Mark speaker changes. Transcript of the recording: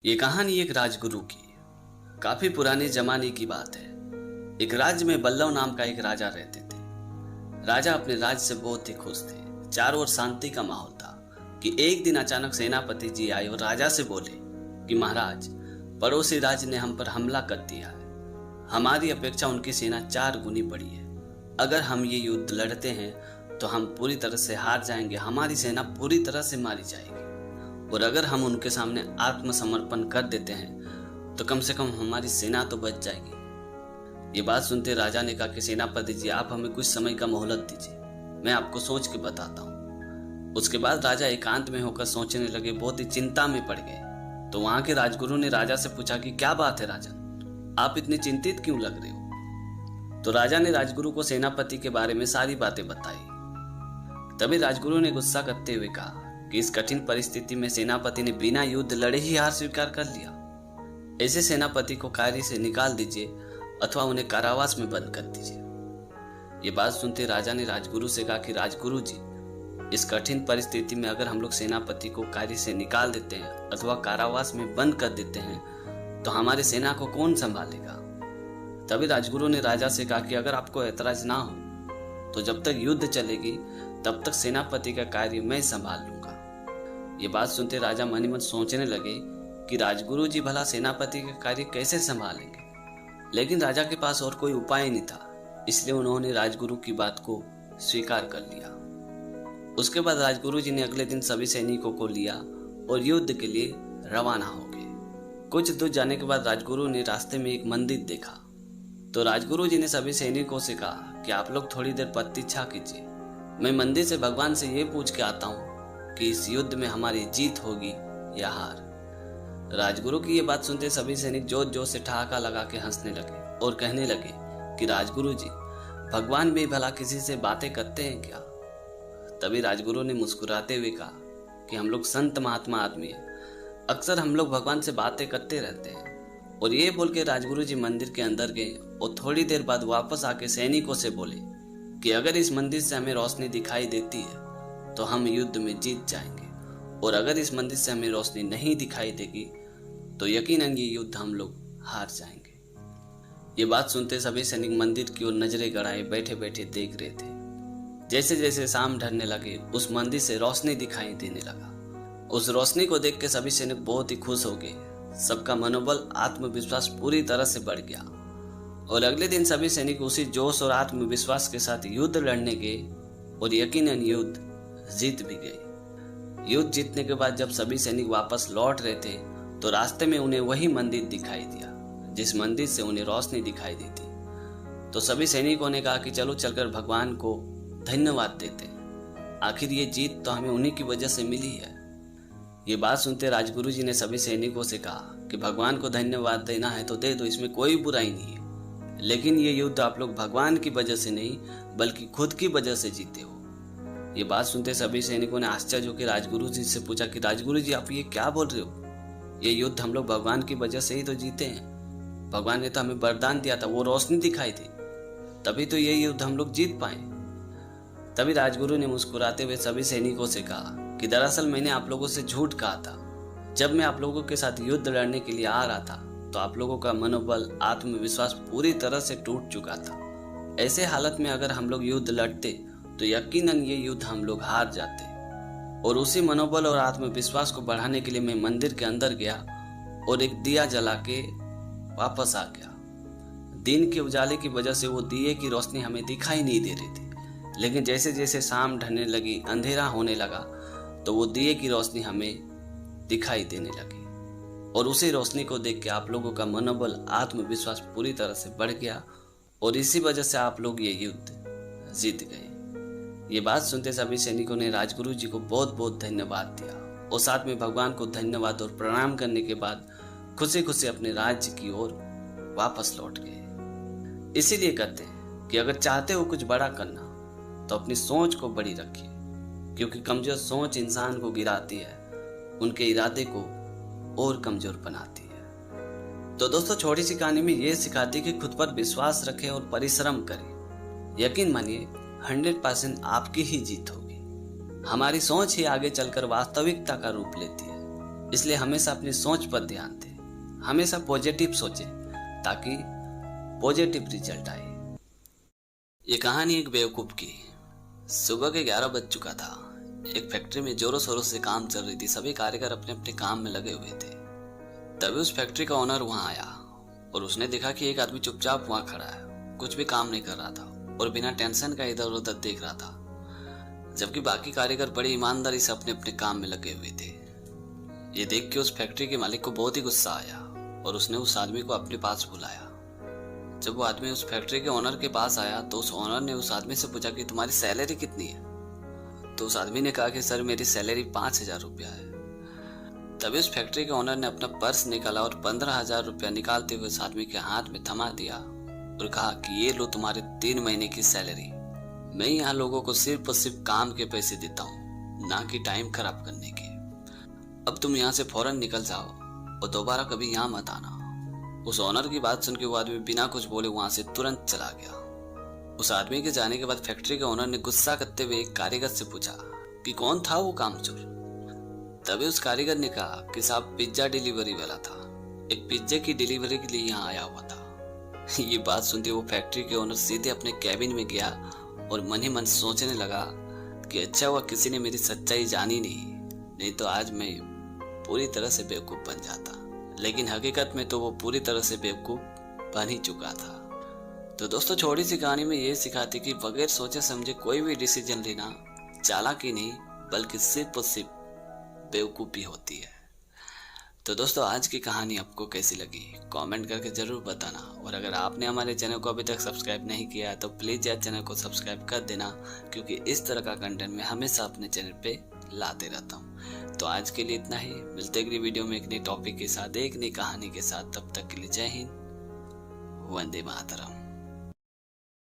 Speaker 1: ये कहानी एक राजगुरु की काफी पुराने जमाने की बात है। एक राज्य में बल्लव नाम का एक राजा रहते थे। राजा अपने राज्य से बहुत ही खुश थे। चारों ओर शांति का माहौल था कि एक दिन अचानक सेनापति जी आए और राजा से बोले कि महाराज, पड़ोसी राज्य ने हम पर हमला कर दिया है। हमारी अपेक्षा उनकी सेना 4 गुनी बड़ी है। अगर हम ये युद्ध लड़ते हैं तो हम पूरी तरह से हार जाएंगे, हमारी सेना पूरी तरह से मारी जाएगी। और अगर हम उनके सामने आत्मसमर्पण कर देते हैं तो कम से कम हमारी सेना तो बच जाएगी। ये बात सुनते राजा ने कहा कि सेनापति जी, आप हमें कुछ समय का मोहलत दीजिए, मैं आपको सोच के बताता हूँ। उसके बाद राजा एकांत में होकर सोचने लगे, बहुत ही चिंता में पड़ गए। तो वहां के राजगुरु ने राजा से पूछा कि क्या बात है राजन, आप इतने चिंतित क्यों लग रहे हो। तो राजा ने राजगुरु को सेनापति के बारे में सारी बातें बताई। तभी राजगुरु ने गुस्सा करते हुए कहा कि इस कठिन परिस्थिति में सेनापति ने बिना युद्ध लड़े ही हार स्वीकार कर लिया। ऐसे सेनापति को कार्य से निकाल दीजिए अथवा उन्हें कारावास में बंद कर दीजिए। ये बात सुनते राजा ने राजगुरु से कहा कि राजगुरु जी, इस कठिन परिस्थिति में अगर हम लोग सेनापति को कार्य से निकाल देते हैं अथवा कारावास में बंद कर देते हैं तो हमारी सेना को कौन संभालेगा। तभी राजगुरु ने राजा से कहा कि अगर आपको ऐतराज ना हो तो जब तक युद्ध चलेगी तब तक सेनापति का कार्य मैं संभाल लूंगा। ये बात सुनते राजा मन ही मन सोचने लगे कि राजगुरु जी भला सेनापति का कार्य कैसे संभालेंगे। लेकिन राजा के पास और कोई उपाय नहीं था, इसलिए उन्होंने राजगुरु की बात को स्वीकार कर लिया। उसके बाद राजगुरु जी ने अगले दिन सभी सैनिकों को लिया और युद्ध के लिए रवाना हो गए। कुछ दूर जाने के बाद राजगुरु ने रास्ते में एक मंदिर देखा। तो राजगुरु जी ने सभी सैनिकों से कहा कि आप लोग थोड़ी देर प्रतीक्षा कीजिए, मैं मंदिर से भगवान से ये पूछ के आता हूँ कि इस युद्ध में हमारी जीत होगी या हार। राजगुरु की ये बात सुनते सभी सैनिक जोर जोर से ठहाका लगा के हंसने लगे और कहने लगे कि राजगुरु जी, भगवान भी भला किसी से बातें करते हैं क्या। तभी राजगुरु ने मुस्कुराते हुए कहा कि हम लोग संत महात्मा आदमी हैं, अक्सर हम लोग भगवान से बातें करते रहते हैं। और ये बोल के राजगुरु जी मंदिर के अंदर गए और थोड़ी देर बाद वापस आके सैनिकों से बोले कि अगर इस मंदिर से हमें रोशनी दिखाई देती है तो हम युद्ध में जीत जाएंगे, और अगर इस मंदिर से हमें रोशनी नहीं दिखाई देगी तो यकीनन ये युद्ध हम लोग हार जाएंगे। ये बात सुनते सभी सैनिक मंदिर की ओर नजरें गड़ाए बैठे बैठे देख रहे थे। जैसे जैसे शाम ढलने लगे उस मंदिर से रोशनी दिखाई देने लगा। उस रोशनी को देख के सभी सैनिक बहुत ही खुश हो गए। सबका मनोबल, आत्मविश्वास पूरी तरह से बढ़ गया और अगले दिन सभी सैनिक उसी जोश और आत्मविश्वास के साथ युद्ध लड़ने गए और यकीनन युद्ध जीत भी गए। युद्ध जीतने के बाद जब सभी सैनिक वापस लौट रहे थे तो रास्ते में उन्हें वही मंदिर दिखाई दिया जिस मंदिर से उन्हें रोशनी दिखाई दी थी। तो सभी सैनिकों ने कहा कि चलो चलकर भगवान को धन्यवाद देते हैं, आखिर ये जीत तो हमें उन्हीं की वजह से मिली है। ये बात सुनते राजगुरु जी ने सभी सैनिकों से कहा कि भगवान को धन्यवाद देना है तो दे दो, इसमें कोई बुराई नहीं है, लेकिन ये युद्ध आप लोग भगवान की वजह से नहीं बल्कि खुद की वजह से जीते हो। ये बात सुनते सभी सैनिकों ने आश्चर्य होकर राजगुरु जी से पूछा कि राजगुरु जी, आप ये क्या बोल रहे हो। ये युद्ध हम लोग भगवान की वजह से ही तो जीते हैं। भगवान ने तो हमें वरदान दिया था, वो रोशनी दिखाई थी, तभी तो ये युद्ध हम लोग जीत पाए। तभी राजगुरु ने मुस्कुराते हुए सभी सैनिकों से कहा कि दरअसल मैंने आप लोगों से झूठ कहा था। जब मैं आप लोगों के साथ युद्ध लड़ने के लिए आ रहा था तो आप लोगों का मनोबल, आत्मविश्वास पूरी तरह से टूट चुका था। ऐसे हालत में अगर हम लोग युद्ध लड़ते तो यकीनन ये युद्ध हम लोग हार जाते। और उसी मनोबल और आत्मविश्वास को बढ़ाने के लिए मैं मंदिर के अंदर गया और एक दिया जला के वापस आ गया। दिन के उजाले की वजह से वो दिए की रोशनी हमें दिखाई नहीं दे रही थी, लेकिन जैसे जैसे शाम ढलने लगी, अंधेरा होने लगा तो वो दिए की रोशनी हमें दिखाई देने लगी। और उसी रोशनी को देख के आप लोगों का मनोबल, आत्मविश्वास पूरी तरह से बढ़ गया और इसी वजह से आप लोग ये युद्ध जीत गए। ये बात सुनते सभी सैनिकों ने राजगुरु जी को बहुत बहुत धन्यवाद दिया और साथ में भगवान को धन्यवाद और प्रणाम करने के बाद खुशी खुशी अपने राज्य की ओर वापस लौट गए। इसीलिए कहते हैं कि अगर चाहते हो कुछ बड़ा करना तो अपनी सोच को बड़ी रखिए, क्योंकि कमजोर सोच इंसान को गिराती है, उनके इरादे को और कमजोर बनाती है। तो दोस्तों, छोटी सी कहानी में ये सिखाती है कि खुद पर विश्वास रखें और परिश्रम करें। यकीन मानिए 100% आपकी ही जीत होगी। हमारी सोच ही आगे चलकर वास्तविकता का रूप लेती है। इसलिए हमेशा अपनी सोच पर ध्यान दें, हमेशा पॉजिटिव सोचें ताकि पॉजिटिव रिजल्ट आए। ये कहानी एक बेवकूफ़ की। सुबह के 11 बज चुका था। एक फैक्ट्री में जोरों शोरों से काम चल रही थी। सभी कारीगर अपने अपने काम में लगे हुए थे। तभी उस फैक्ट्री का ओनर वहां आया और उसने देखा कि एक आदमी चुपचाप वहां खड़ा है, कुछ भी काम नहीं कर रहा था और बिना टेंशन का इधर उधर देख रहा था, जबकि बाकी कारीगर बड़ी ईमानदारी से अपने अपने काम में लगे हुए थे। ये देख के उस फैक्ट्री के मालिक को बहुत ही गुस्सा आया और उसने उस आदमी को अपने पास बुलाया। जब वो आदमी उस फैक्ट्री के ओनर के पास आया तो उस ओनर ने उस आदमी से पूछा कि तुम्हारी सैलरी कितनी है। तो उस आदमी ने कहा कि सर मेरी सैलरी 5,000 रुपया है। तभी उस फैक्ट्री के ओनर ने अपना पर्स निकाला और 15,000 रुपया निकालते हुए उस आदमी के हाथ में थमा दिया और कहा कि ये लो तुम्हारे 3 महीने की सैलरी। मैं यहाँ लोगों को सिर्फ और सिर्फ काम के पैसे देता हूँ, ना कि टाइम खराब करने के। अब तुम यहाँ से फौरन निकल जाओ और दोबारा कभी यहाँ मत आना। उस ओनर की बात सुन के वो आदमी बिना कुछ बोले वहां से तुरंत चला गया। उस आदमी के जाने के बाद फैक्ट्री के ओनर ने गुस्सा करते हुए एक कारीगर से पूछा कि कौन था वो कामचोर। तभी उस कारीगर ने कहा कि साहब पिज्जा डिलीवरी वाला था, एक पिज्जे की डिलीवरी के लिए यहाँ आया हुआ था। ये बात सुनते वो फैक्ट्री के ओनर सीधे अपने कैबिन में गया और मन ही मन सोचने लगा कि अच्छा हुआ किसी ने मेरी सच्चाई जानी नहीं तो आज मैं पूरी तरह से बेवकूफ बन जाता। लेकिन हकीकत में तो वो पूरी तरह से बेवकूफ बन ही चुका था। तो दोस्तों, छोटी सी कहानी में ये सिखाती कि बगैर सोचे समझे कोई भी डिसीजन लेना चालाकी नहीं बल्कि सिर्फ और सिर्फ बेवकूफ़ी होती है। तो दोस्तों, आज की कहानी आपको कैसी लगी कमेंट करके ज़रूर बताना। और अगर आपने हमारे चैनल को अभी तक सब्सक्राइब नहीं किया है तो प्लीज़ यार चैनल को सब्सक्राइब कर देना, क्योंकि इस तरह का कंटेंट मैं हमेशा अपने चैनल पे लाते रहता हूँ। तो आज के लिए इतना ही। मिलते अगली वीडियो में एक नई टॉपिक के साथ, एक नई कहानी के साथ। तब तक के लिए जय हिंद, वंदे मातरम।